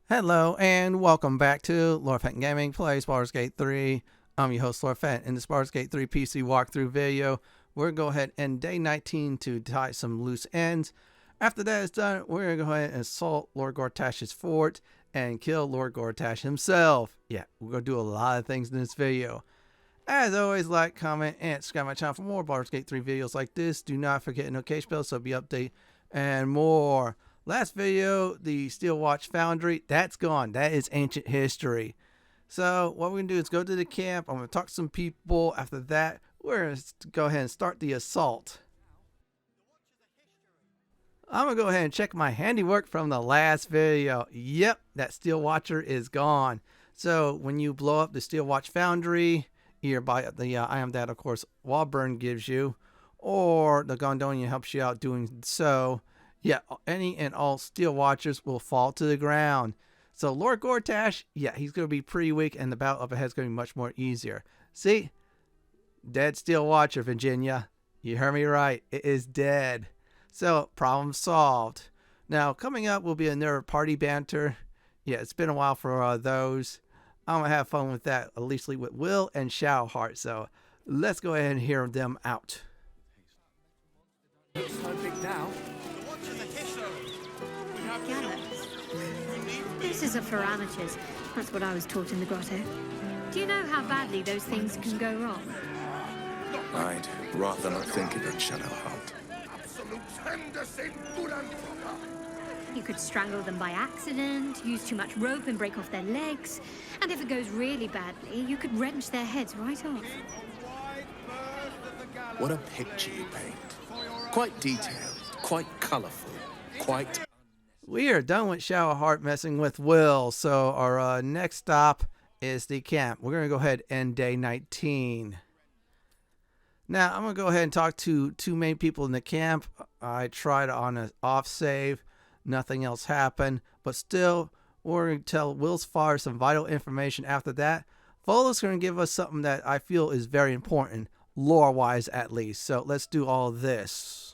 Hello and welcome back to Lord Fenton Gaming Plays Baldur's Gate 3. I'm your host Lord Fenton. In this Baldur's Gate 3 PC walkthrough video, we're going to go ahead and day 19 to tie some loose ends. After that is done, we're going to go ahead and assault Lord Gortash's fort and kill Lord Gortash himself. Yeah, we're going to do a lot of things in this video. As always, like, comment, and subscribe to my channel for more Baldur's Gate 3 videos like this. Do not forget the notification bell so be update and more. Last video, the Steel Watch Foundry, that's gone. That is ancient history. So what we're going to do is go to the camp. I'm going to talk to some people. After that, we're going to go ahead and start the assault. I'm going to go ahead and check my handiwork from the last video. Yep, that Steel Watcher is gone. So when you blow up the Steel Watch Foundry, either by the item that, of course, Wallburn gives you, or the Gondonian helps you out doing so, yeah, any and all Steel Watchers will fall to the ground. So Lord Gortash, yeah, he's going to be pretty weak, and the battle up ahead is going to be much more easier. See? Dead Steel Watcher, Virginia. You heard me right. It is dead. So, problem solved. Now, coming up will be another party banter. Yeah, it's been a while for those. I'm going to have fun with that, at least with Wyll and Shadowheart. So, let's go ahead and hear them out. It's no big now. This is a for amateurs. That's what I was taught in the grotto. Do you know how badly those things can go wrong? I'd rather not think of it, Shadowheart. You could strangle them by accident, use too much rope and break off their legs. And if it goes really badly, you could wrench their heads right off. What a picture you paint. Quite detailed, quite colourful, quite... We are done with Shadowheart messing with Wyll, so our next stop is the camp. We're going to go ahead and day 19. Now, I'm going to go ahead and talk to two main people in the camp. I tried on an off save. Nothing else happened, but still, we're going to tell Wyll's father some vital information after that. Volo's going to give us something that I feel is very important, lore-wise at least. So let's do all this.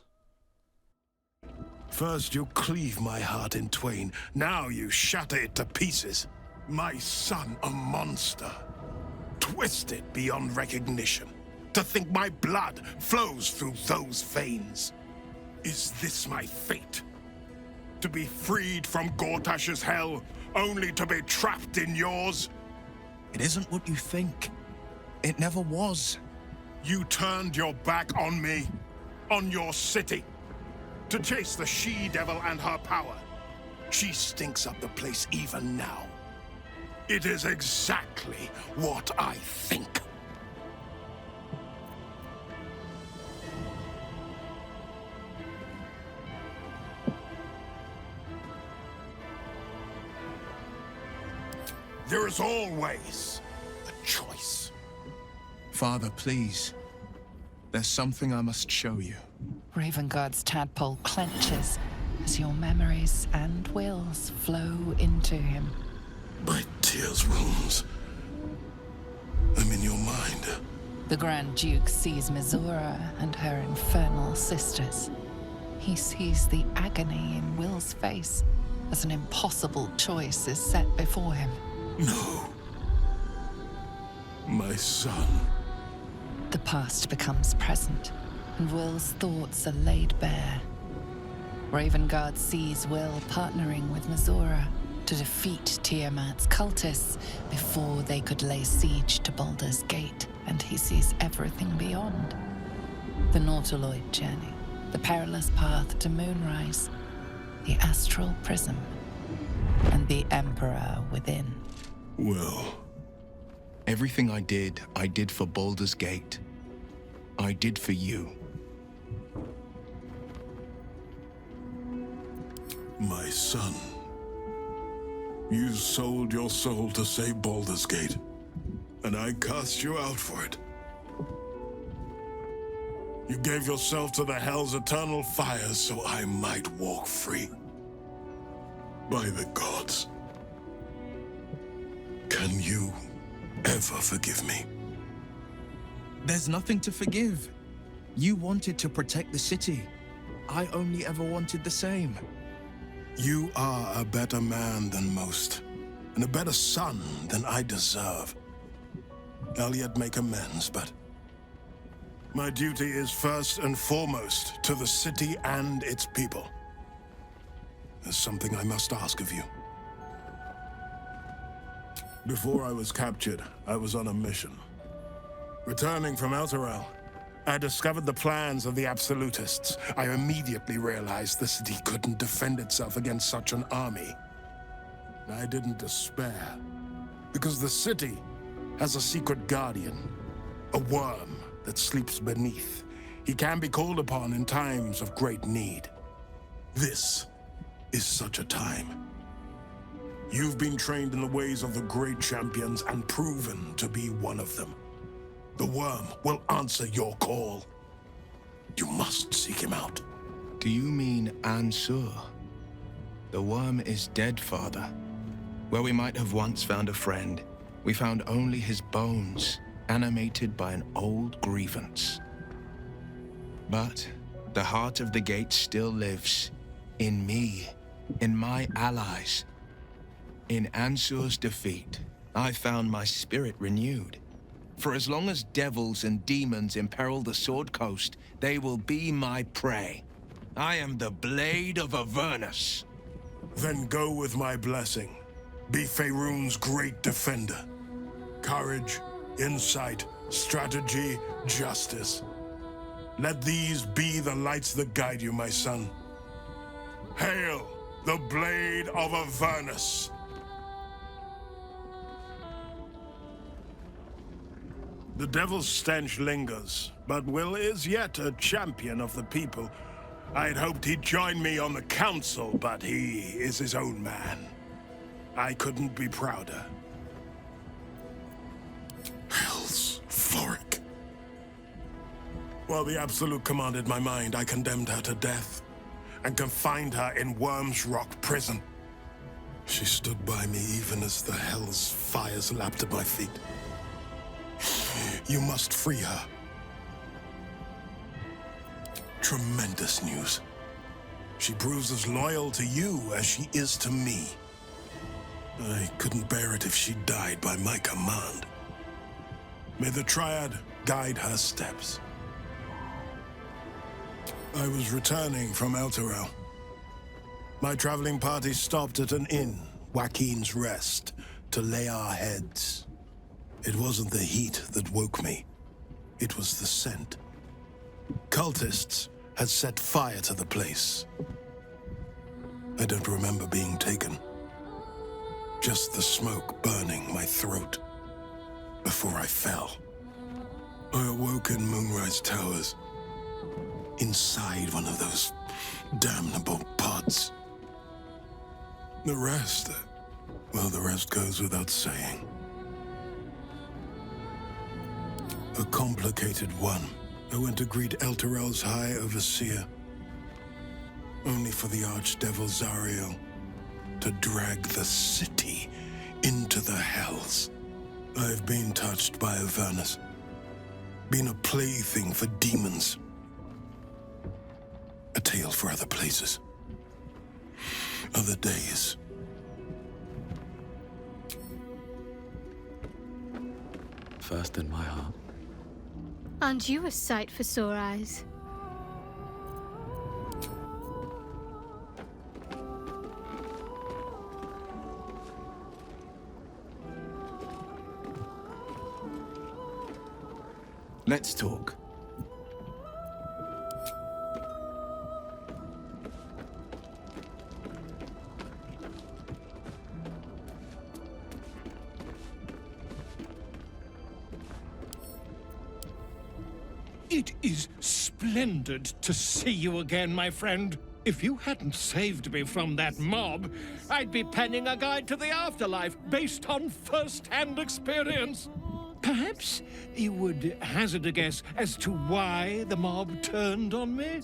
First you cleave my heart in twain, now you shatter it to pieces. My son, a monster. Twisted beyond recognition. To think my blood flows through those veins. Is this my fate? To be freed from Gortash's hell, only to be trapped in yours? It isn't what you think. It never was. You turned your back on me, on your city. To chase the she-devil and her power. She stinks up the place even now. It is exactly what I think. There is always a choice. Father, please. There's something I must show you. Ravengard's tadpole clenches as your memories and wills flow into him. My tears wounds. I'm in your mind. The Grand Duke sees Mizora and her infernal sisters. He sees the agony in Wyll's face as an impossible choice is set before him. No. My son. The past becomes present, and Wyll's thoughts are laid bare. Ravengard sees Wyll partnering with Mizora to defeat Tiamat's cultists before they could lay siege to Baldur's Gate, and he sees everything beyond. The Nautiloid journey, the perilous path to Moonrise, the astral prism, and the Emperor within. Wyll. Everything I did for Baldur's Gate. I did for you. My son. You sold your soul to save Baldur's Gate, and I cast you out for it. You gave yourself to the Hell's eternal fires so I might walk free. By the gods. Can you ever forgive me? There's nothing to forgive. You wanted to protect the city. I only ever wanted the same. You are a better man than most, and a better son than I deserve. I'll yet make amends, but my duty is first and foremost to the city and its people. There's something I must ask of you. Before I was captured, I was on a mission. Returning from Elturel, I discovered the plans of the Absolutists. I immediately realized the city couldn't defend itself against such an army. I didn't despair, because the city has a secret guardian, a worm that sleeps beneath. He can be called upon in times of great need. This is such a time. You've been trained in the ways of the great champions and proven to be one of them. The worm will answer your call. You must seek him out. Do you mean Ansur? The worm is dead, Father. Where we might have once found a friend, we found only his bones, animated by an old grievance. But the heart of the gate still lives, in me, in my allies. In Ansur's defeat, I found my spirit renewed. For as long as devils and demons imperil the Sword Coast, they will be my prey. I am the Blade of Avernus. Then go with my blessing. Be Faerun's great defender. Courage, insight, strategy, justice. Let these be the lights that guide you, my son. Hail, the Blade of Avernus! The devil's stench lingers, but Wyll is yet a champion of the people. I'd hoped he'd join me on the council, but he is his own man. I couldn't be prouder. Hell's Floric. While the Absolute commanded my mind, I condemned her to death and confined her in Worm's Rock prison. She stood by me even as the Hell's fires lapped at my feet. You must free her. Tremendous news. She proves as loyal to you as she is to me. I couldn't bear it if she died by my command. May the Triad guide her steps. I was returning from Elturel. My traveling party stopped at an inn, Joaquin's Rest, to lay our heads. It wasn't the heat that woke me. It was the scent. Cultists had set fire to the place. I don't remember being taken. Just the smoke burning my throat before I fell. I awoke in Moonrise Towers, inside one of those damnable pods. The rest, well, the rest goes without saying. A complicated one. I went to greet Elturel's High Overseer, only for the Archdevil Zariel to drag the city into the Hells. I've been touched by Avernus, been a plaything for demons. A tale for other places, other days. First in my heart. Aren't you a sight for sore eyes? Let's talk. It is splendid to see you again, my friend. If you hadn't saved me from that mob, I'd be penning a guide to the afterlife based on first-hand experience. Perhaps you would hazard a guess as to why the mob turned on me?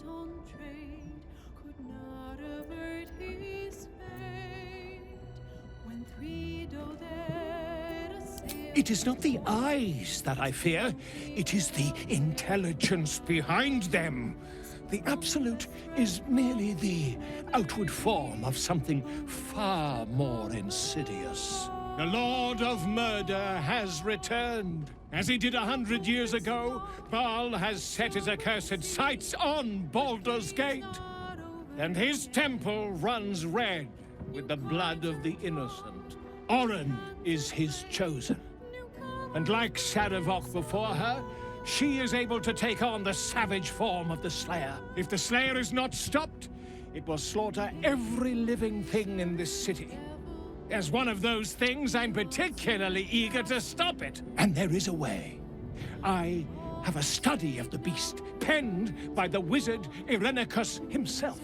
It is not the eyes that I fear, it is the intelligence behind them. The absolute is merely the outward form of something far more insidious. The Lord of Murder has returned. As he did 100 years ago, Bhaal has set his accursed sights on Baldur's Gate. And his temple runs red with the blood of the innocent. Oren is his chosen. And like Sarevok before her, she is able to take on the savage form of the Slayer. If the Slayer is not stopped, it will slaughter every living thing in this city. As one of those things, I'm particularly eager to stop it. And there is a way. I have a study of the beast, penned by the wizard Irenicus himself.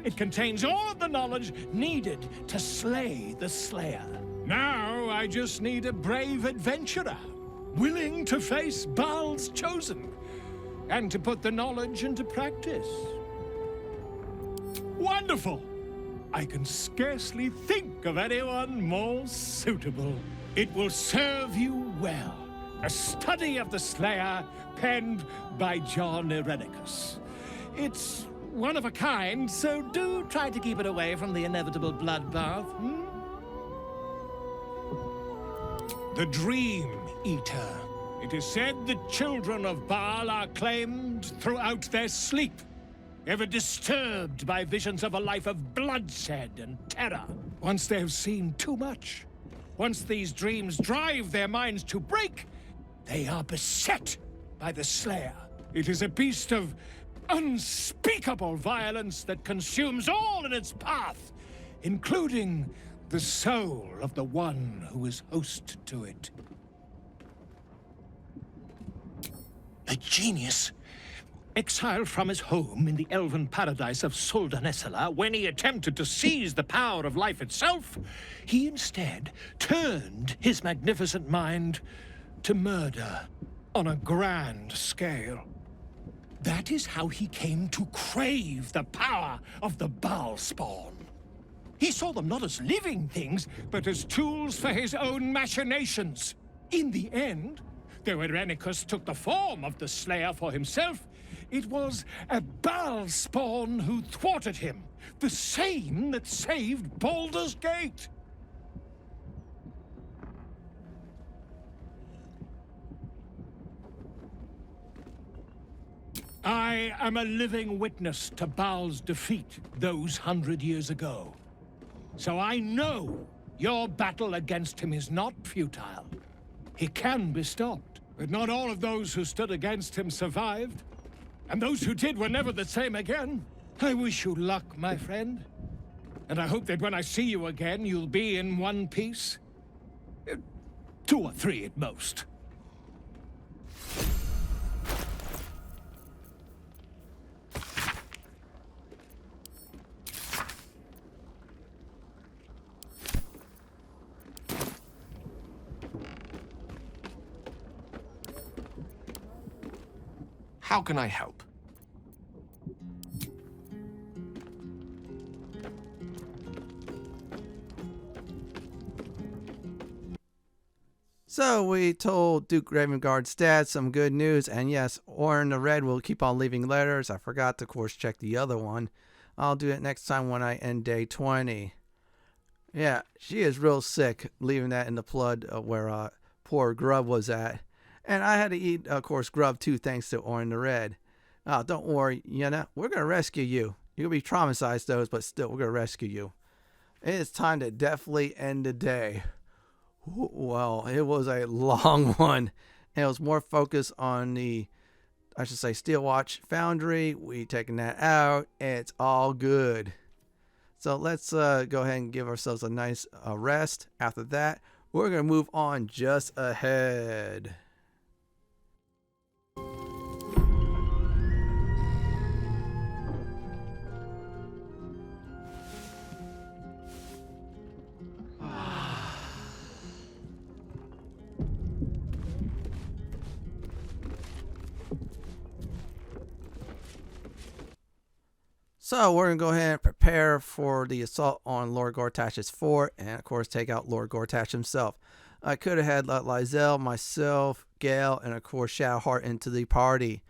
It contains all of the knowledge needed to slay the Slayer. Now I just need a brave adventurer, willing to face Bhaal's chosen, and to put the knowledge into practice. Wonderful! I can scarcely think of anyone more suitable. It will serve you well. A study of the Slayer, penned by John Irenicus. It's one of a kind, so do try to keep it away from the inevitable bloodbath, The Dream Eater. It is said the children of Bhaal are claimed throughout their sleep, ever disturbed by visions of a life of bloodshed and terror. Once they have seen too much, once these dreams drive their minds to break, they are beset by the Slayer. It is a beast of unspeakable violence that consumes all in its path, including the soul of the one who is host to it. A genius, exiled from his home in the elven paradise of Soldanessala, when he attempted to seize the power of life itself, he instead turned his magnificent mind to murder on a grand scale. That is how he came to crave the power of the Bhaal spawn. He saw them not as living things, but as tools for his own machinations. In the end, though Irenicus took the form of the Slayer for himself, it was a Bhaal spawn who thwarted him, the same that saved Baldur's Gate. I am a living witness to Bhaal's defeat those 100 years ago. So I know your battle against him is not futile. He can be stopped, but not all of those who stood against him survived. And those who did were never the same again. I wish you luck, my friend. And I hope that when I see you again, you'll be in one piece. 2 or 3 at most. How can I help? So we told Duke Ravengard's dad some good news, and yes, Oren the Red will keep on leaving letters. I forgot to, of course, check the other one. I'll do it next time when I end day 20. Yeah, she is real sick, leaving that in the flood where poor Grub was at. And I had to eat, of course, Grub too, thanks to Oren the Red. Oh, don't worry, Yenna, we're going to rescue you. You're going to be traumatized, though, but still, we're going to rescue you. It's time to definitely end the day. Well, it was a long one. It was more focused on the, I should say, Steel Watch Foundry. We taking that out. It's all good. So let's go ahead and give ourselves a nice rest. After that, we're going to move on just ahead. So we're going to go ahead and prepare for the assault on Lord Gortash's fort and, of course, take out Lord Gortash himself. I could have had Lae'zel, myself, Gale, and, of course, Shadowheart into the party.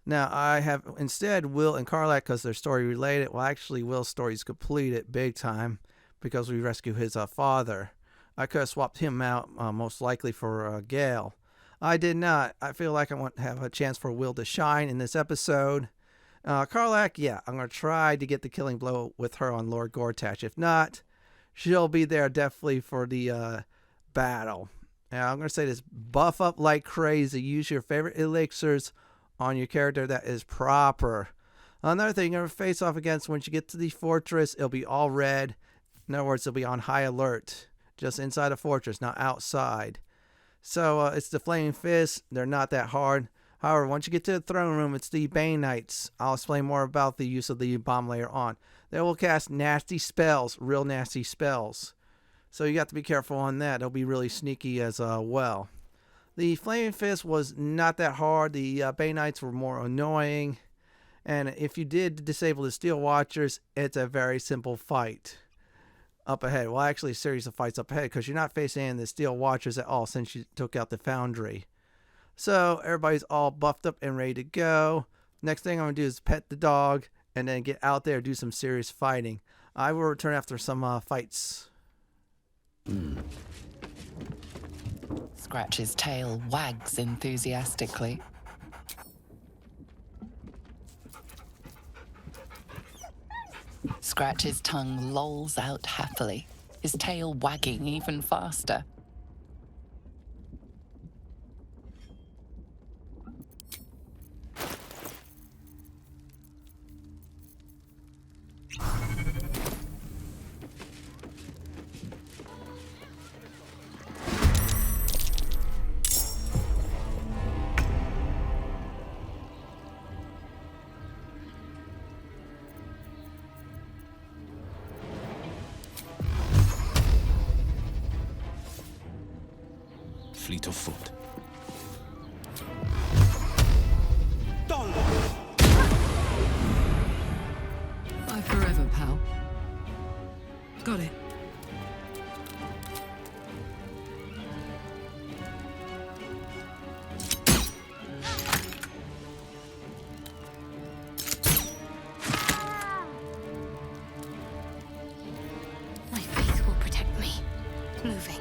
Now, I have instead Wyll and Karlach because they're story related. Well, actually, Will's story is completed big time because we rescue his father. I could have swapped him out most likely for Gale. I did not. I feel like I want to have a chance for Wyll to shine in this episode. Karlach, yeah, I'm going to try to get the killing blow with her on Lord Gortash. If not, she'll be there definitely for the battle. Now, I'm going to say this, buff up like crazy. Use your favorite elixirs on your character that is proper. Another thing you're going to face off against when you get to the fortress, it'll be all red. In other words, it'll be on high alert. Just inside the fortress, not outside. So it's the Flaming Fist. They're not that hard. However, once you get to the throne room, it's the Banites. I'll explain more about the use of the bomb layer on. They will cast nasty spells, real nasty spells. So you got to be careful on that. They'll be really sneaky as well. The Flaming Fist was not that hard. The Banites were more annoying. And if you did disable the Steel Watchers, it's a very simple fight up ahead. Well, actually, a series of fights up ahead because you're not facing any of the Steel Watchers at all since you took out the Foundry. So everybody's all buffed up and ready to go. Next thing I'm going to do is pet the dog and then get out there and do some serious fighting. I will return after some fights. Scratch's tail wags enthusiastically. Scratch's tongue lolls out happily, his tail wagging even faster. Fleet of foot. Bye forever, pal. Got it. My faith will protect me. Moving.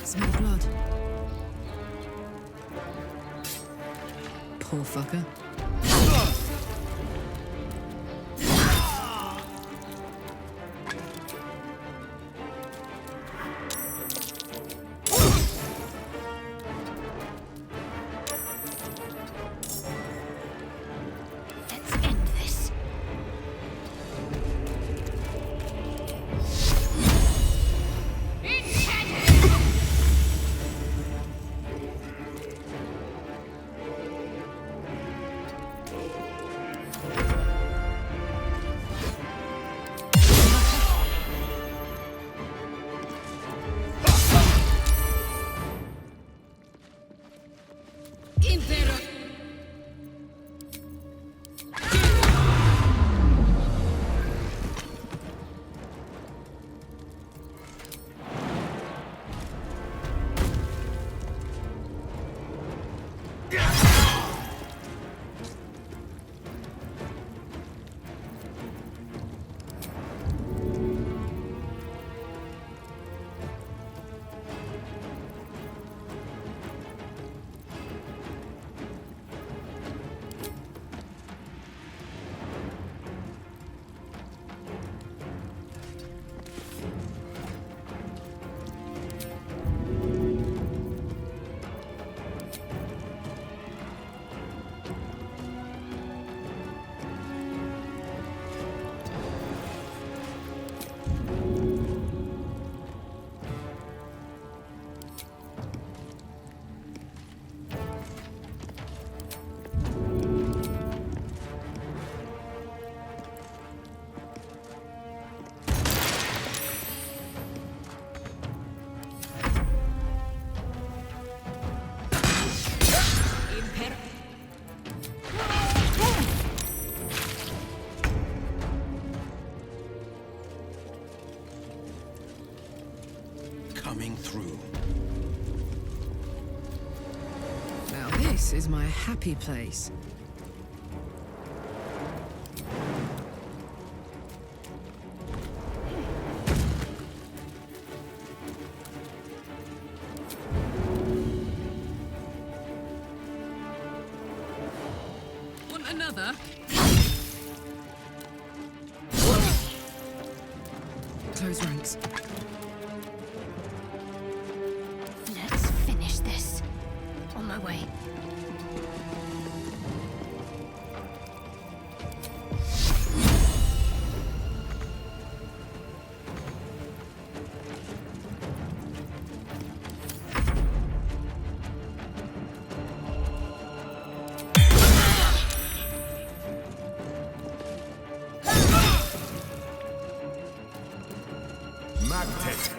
Smell blood. Poor fucker. Let's end this. This is my happy place. Want another? Close ranks. Let's finish this. On my way. Magtet.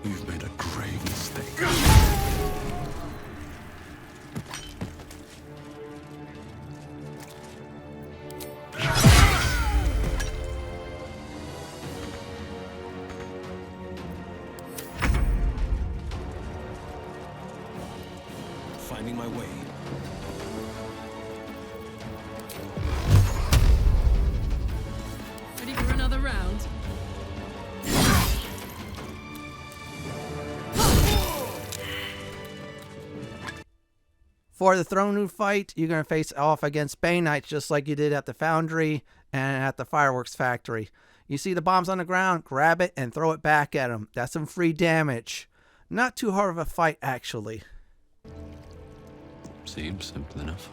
You've made a grave mistake. Finding my way. Ready for another round? For the throne room fight, you're going to face off against Banites just like you did at the Foundry and at the Fireworks Factory. You see the bombs on the ground, grab it and throw it back at them. That's some free damage. Not too hard of a fight, actually. Seems simple enough.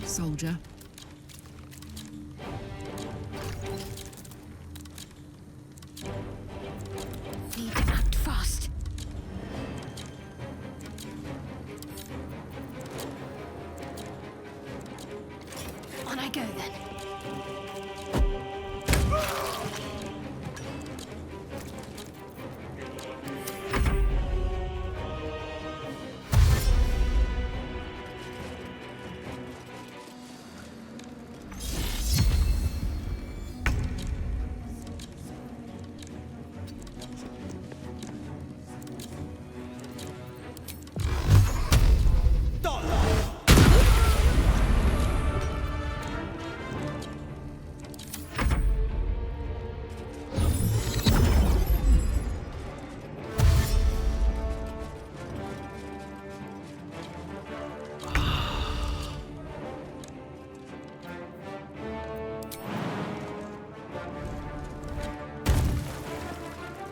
Soldier. Need to act fast. On I go then.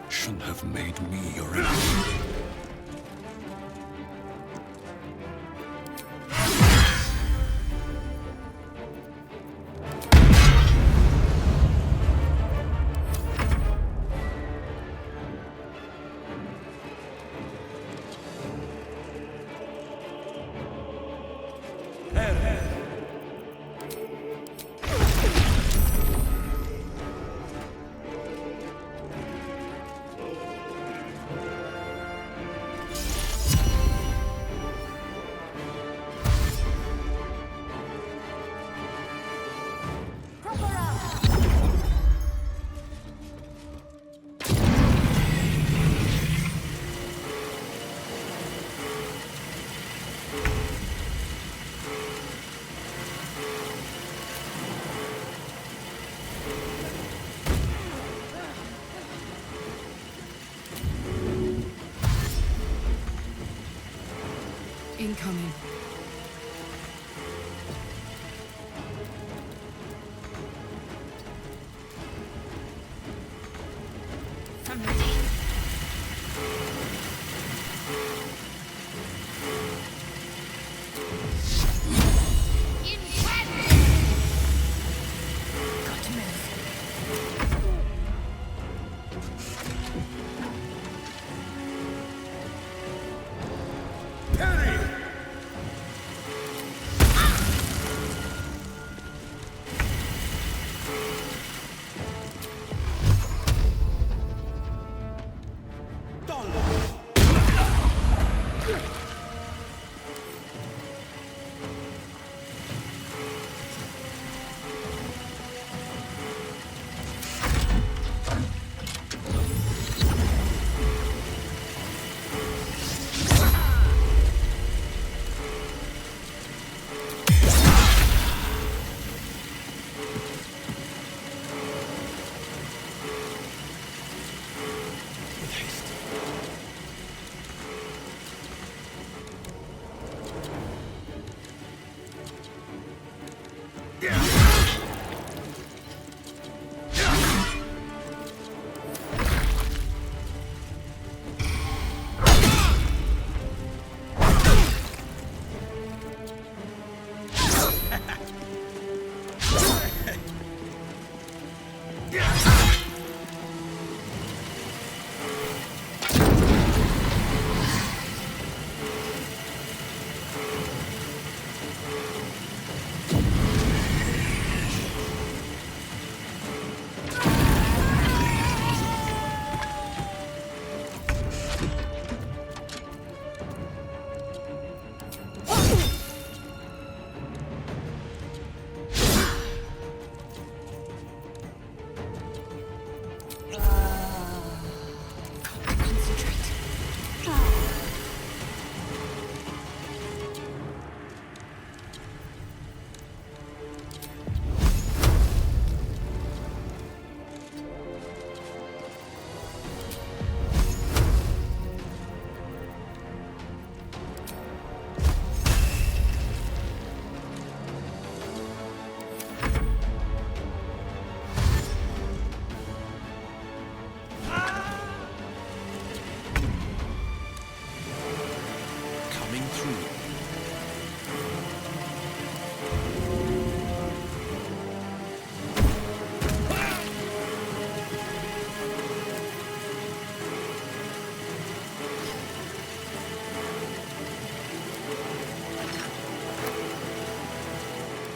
Shouldn't have made me your enemy.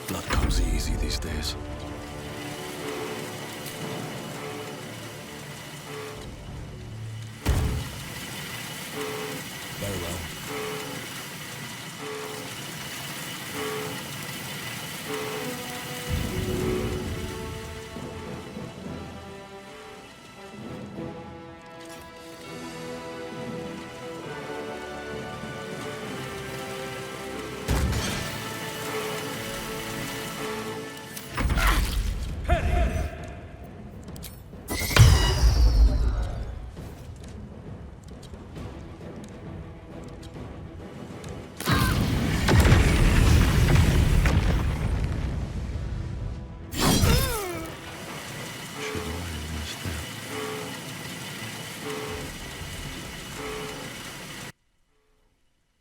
Blood comes easy these days. Very well.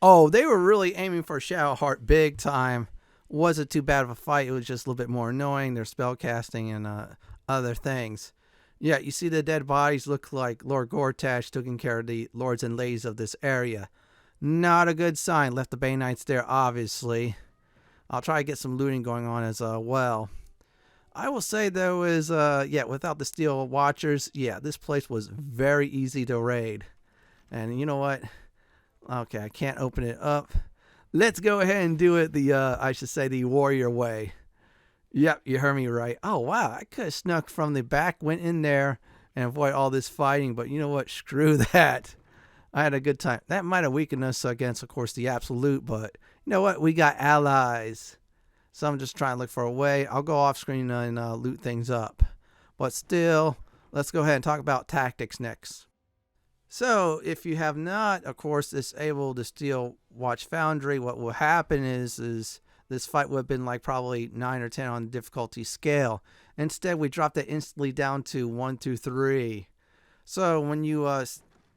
Oh, they were really aiming for Shadowheart big time. Wasn't too bad of a fight. It was just a little bit more annoying. Their spell casting and other things. Yeah, you see the dead bodies look like Lord Gortash taking care of the lords and ladies of this area. Not a good sign. Left the Banites there, obviously. I'll try to get some looting going on as well. I will say though is, without the Steel Watchers, this place was very easy to raid. And you know what? Okay, I can't open it up. Let's go ahead and do it the warrior way. Yep, you heard me right. Oh, wow, I could have snuck from the back, went in there, and avoid all this fighting. But you know what? Screw that. I had a good time. That might have weakened us against, of course, the Absolute. But you know what? We got allies. So I'm just trying to look for a way. I'll go off screen and loot things up. But still, let's go ahead and talk about tactics next. So, if you have not, of course, disabled the Steel Watch Foundry, what will happen is this fight would have been like probably 9 or 10 on the difficulty scale. Instead, we dropped it instantly down to 1, 2, 3. So, when you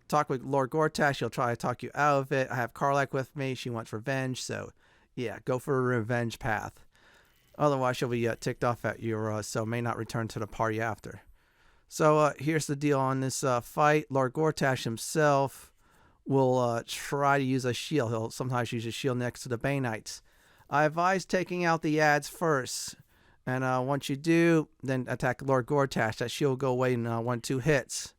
talk with Lord Gortash, he'll try to talk you out of it. I have Karlach with me. She wants revenge. So, yeah, go for a revenge path. Otherwise, she'll be ticked off at you, so may not return to the party after. So here's the deal on this fight. Lord Gortash himself will try to use a shield. He'll sometimes use a shield next to the Banites. I advise taking out the ads first. And once you do, then attack Lord Gortash. That shield will go away in 1, 2 hits.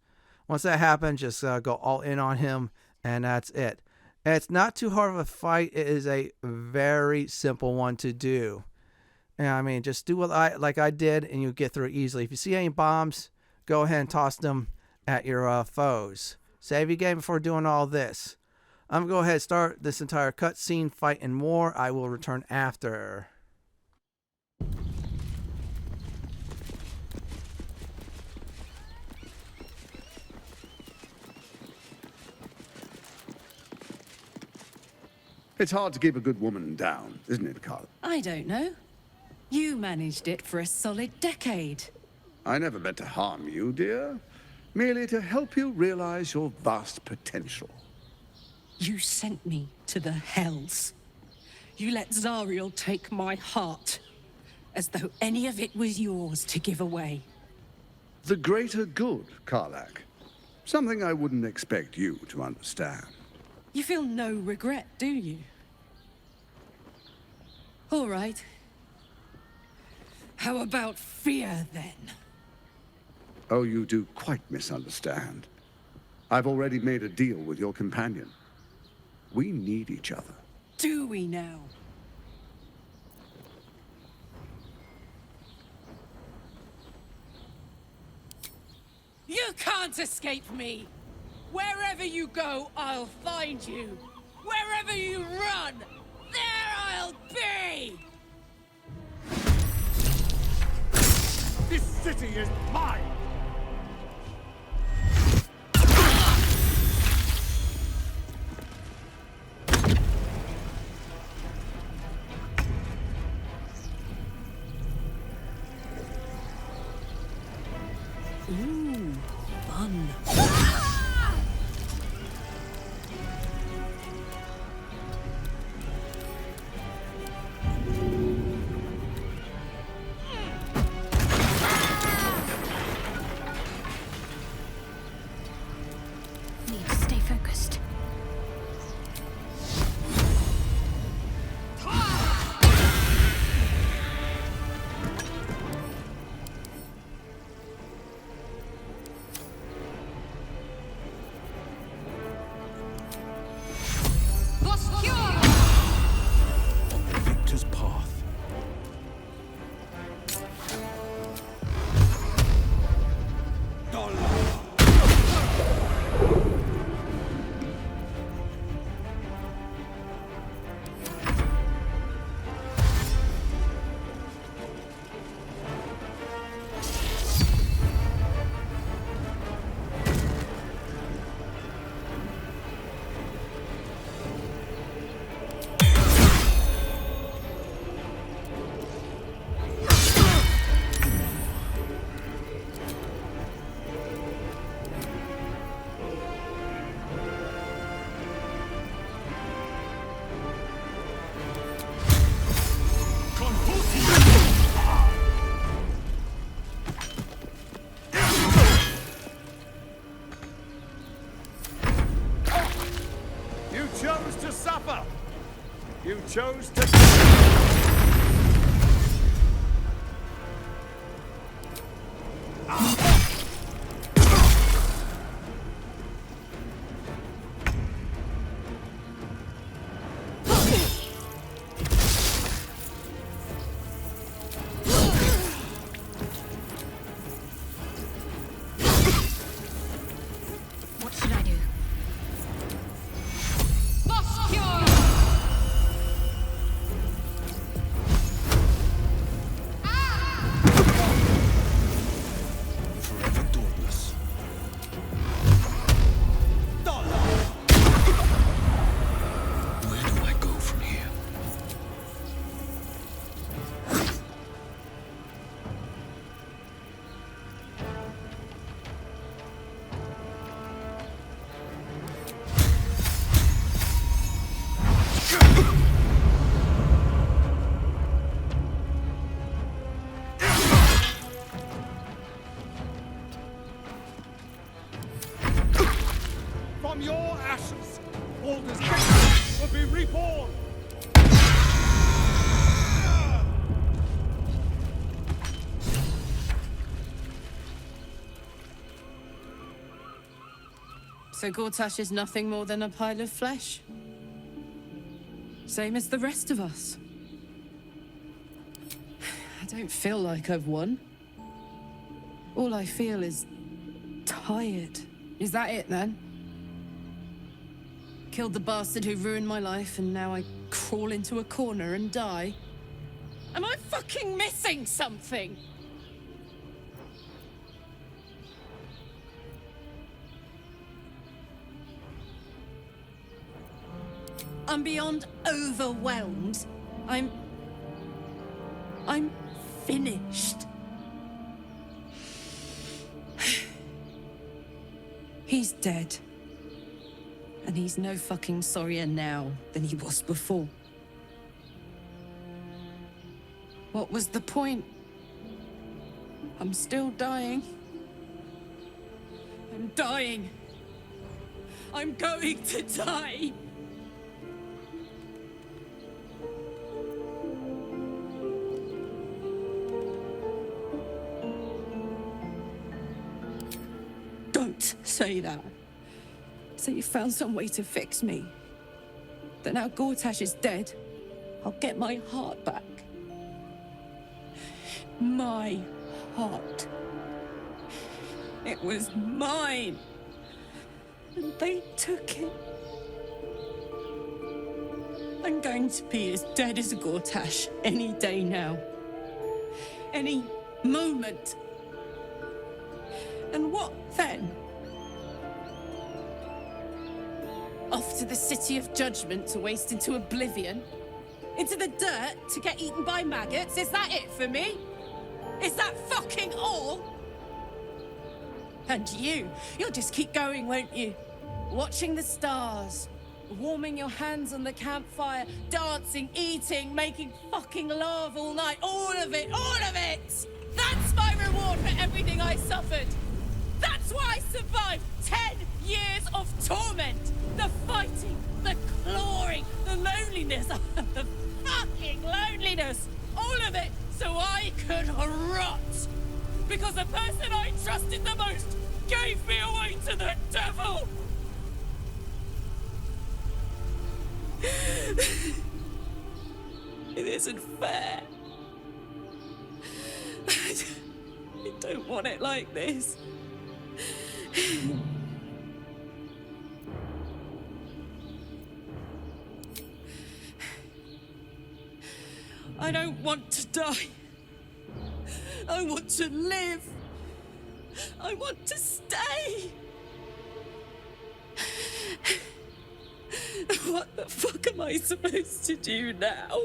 Once that happens, just go all in on him, and that's it. And it's not too hard of a fight. It is a very simple one to do. And I mean, just do what I did, and you'll get through it easily. If you see any bombs, go ahead and toss them at your foes. Save your game before doing all this. I'm going to go ahead and start this entire cutscene, fight, and more. I will return after. It's hard to keep a good woman down, isn't it, Carl? I don't know. You managed it for a solid decade. I never meant to harm you, dear. Merely to help you realize your vast potential. You sent me to the hells. You let Zariel take my heart, as though any of it was yours to give away. The greater good, Karlach. Something I wouldn't expect you to understand. You feel no regret, do you? All right. How about fear, then? Oh, you do quite misunderstand. I've already made a deal with your companion. We need each other. Do we now? You can't escape me! Wherever you go, I'll find you! Wherever you run, there I'll be! This city is mine! Ooh, fun. Need to stay focused. On the victor's path. You chose to suffer! You chose to... What should I do? Forever dauntless. Where do I go from here? From your ashes, Baldur's kingdom will be reborn! So Gortash is nothing more than a pile of flesh? Same as the rest of us. I don't feel like I've won. All I feel is tired. Is that it, then? Killed the bastard who ruined my life, and now I crawl into a corner and die? Am I fucking missing something? I'm beyond overwhelmed. I'm I'm finished. He's dead. And he's no fucking sorrier now than he was before. What was the point? I'm still dying. I'm dying. I'm going to die. Don't say that. Say you found some way to fix me. That now Gortash is dead, I'll get my heart back. My heart. It was mine. And they took it. I'm going to be as dead as a Gortash any day now. Any moment. And what then? Off to the City of Judgment to waste into oblivion? Into the dirt to get eaten by maggots? Is that it for me? Is that fucking all? And you'll just keep going, won't you? Watching the stars, warming your hands on the campfire, dancing, eating, making fucking love all night. All of it, all of it! That's my reward for everything I suffered. That's why I survived 10 years of torment. The fighting, the clawing, the loneliness, the fucking loneliness. All of it so I could rot. Because the person I trusted the most gave me away to the devil. It isn't fair. I don't want it like this. I don't want to die. I want to live. I want to stay. What the fuck am I supposed to do now?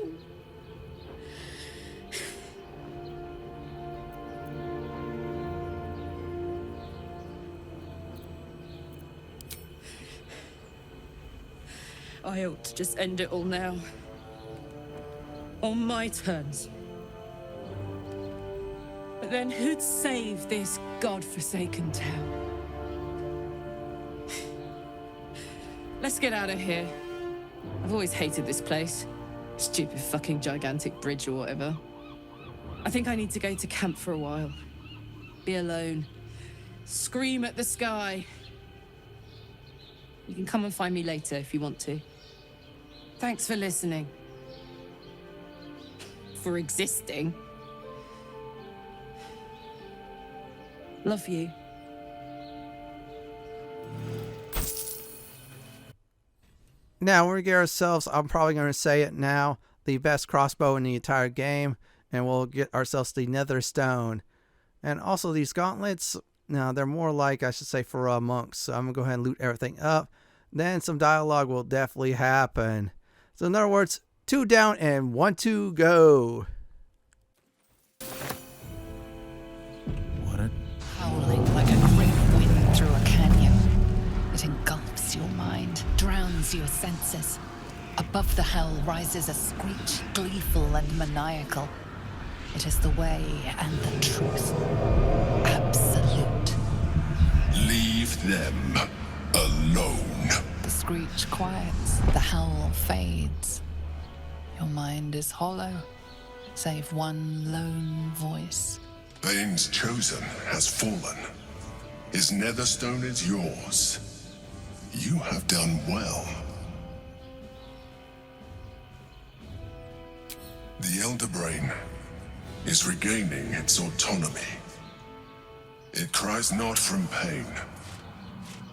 I ought to just end it all now. On my terms. But then who'd save this godforsaken town? Let's get out of here. I've always hated this place. Stupid fucking gigantic bridge or whatever. I think I need to go to camp for a while. Be alone. Scream at the sky. You can come and find me later if you want to. Thanks for listening. For existing. Love you. Now we're gonna get ourselves, I'm probably gonna say it now, the best crossbow in the entire game, and we'll get ourselves the nether stone. And also these gauntlets, now they're more like, I should say, for monks. So I'm gonna go ahead and loot everything up. Then some dialogue will definitely happen. So in other words, 2 down and 1 to go. Howling like a great wind through a canyon. It engulfs your mind, drowns your senses. Above the hell rises a screech, gleeful and maniacal. It is the way and the truth. Absolute. Leave them alone. The screech quiets, the howl fades. Your mind is hollow, save one lone voice. Bane's chosen has fallen. His netherstone is yours. You have done well. The Elder Brain is regaining its autonomy. It cries not from pain,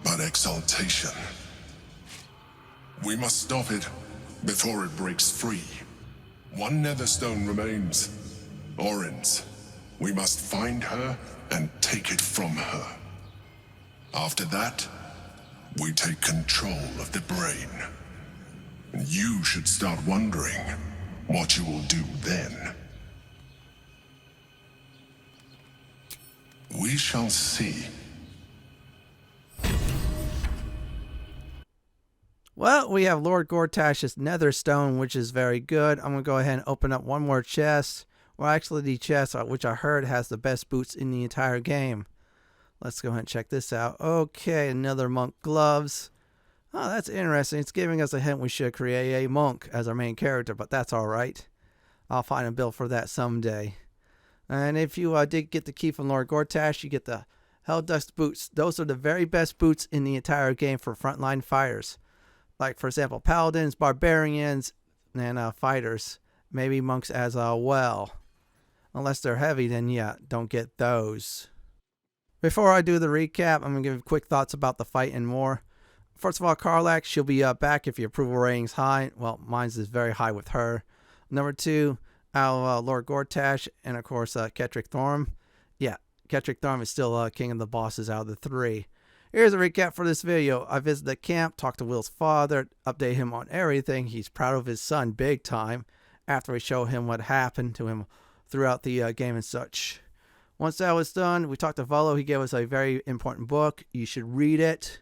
but exaltation. We must stop it before it breaks free. One netherstone remains. Orin's. We must find her and take it from her. After that, we take control of the brain. And you should start wondering what you will do then. We shall see. Well, we have Lord Gortash's nether stone, which is very good. I'm going to go ahead and open up one more chest. Well, actually, the chest, which I heard has the best boots in the entire game. Let's go ahead and check this out. Okay, another monk gloves. Oh, that's interesting. It's giving us a hint we should create a monk as our main character, but that's all right. I'll find a build for that someday. And if you did get the key from Lord Gortash, you get the Helldust boots. Those are the very best boots in the entire game for frontline fighters. Like, for example, paladins, barbarians, and fighters. Maybe monks as well. Unless they're heavy, then yeah, don't get those. Before I do the recap, I'm going to give quick thoughts about the fight and more. First of all, Karlach, she'll be back if your approval rating's high. Well, mine's is very high with her. Number 2, our Lord Gortash, and of course, Kettrick Thorm. Yeah, Kettrick Thorm is still king of the bosses out of the 3. Here's a recap for this video. I visited the camp, talked to Wyll's father, update him on everything. He's proud of his son big time after we show him what happened to him throughout the game and such. Once that was done, we talked to Volo. He gave us a very important book. You should read it.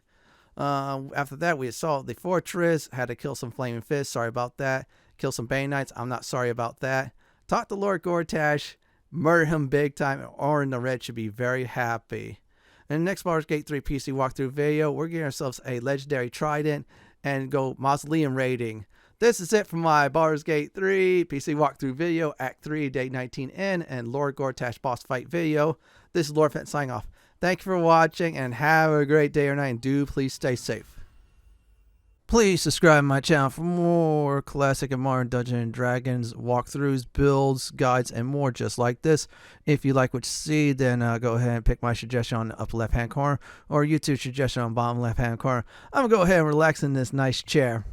After that, we assaulted the fortress. Had to kill some flaming fists. Sorry about that. Kill some Banites. I'm not sorry about that. Talked to Lord Gortash. Murder him big time. Orin the Red should be very happy. In the next Baldur's Gate 3 PC walkthrough video, we're getting ourselves a legendary trident and go mausoleum raiding. This is it for my Baldur's Gate 3 PC walkthrough video, Act 3, Day 19N, and Lord Gortash boss fight video. This is Lord Fenton signing off. Thank you for watching, and have a great day or night, and do please stay safe. Please subscribe to my channel for more classic and modern Dungeons & Dragons walkthroughs, builds, guides, and more just like this. If you like what you see, then go ahead and pick my suggestion on the upper left-hand corner, or YouTube suggestion on the bottom left-hand corner. I'm going to go ahead and relax in this nice chair.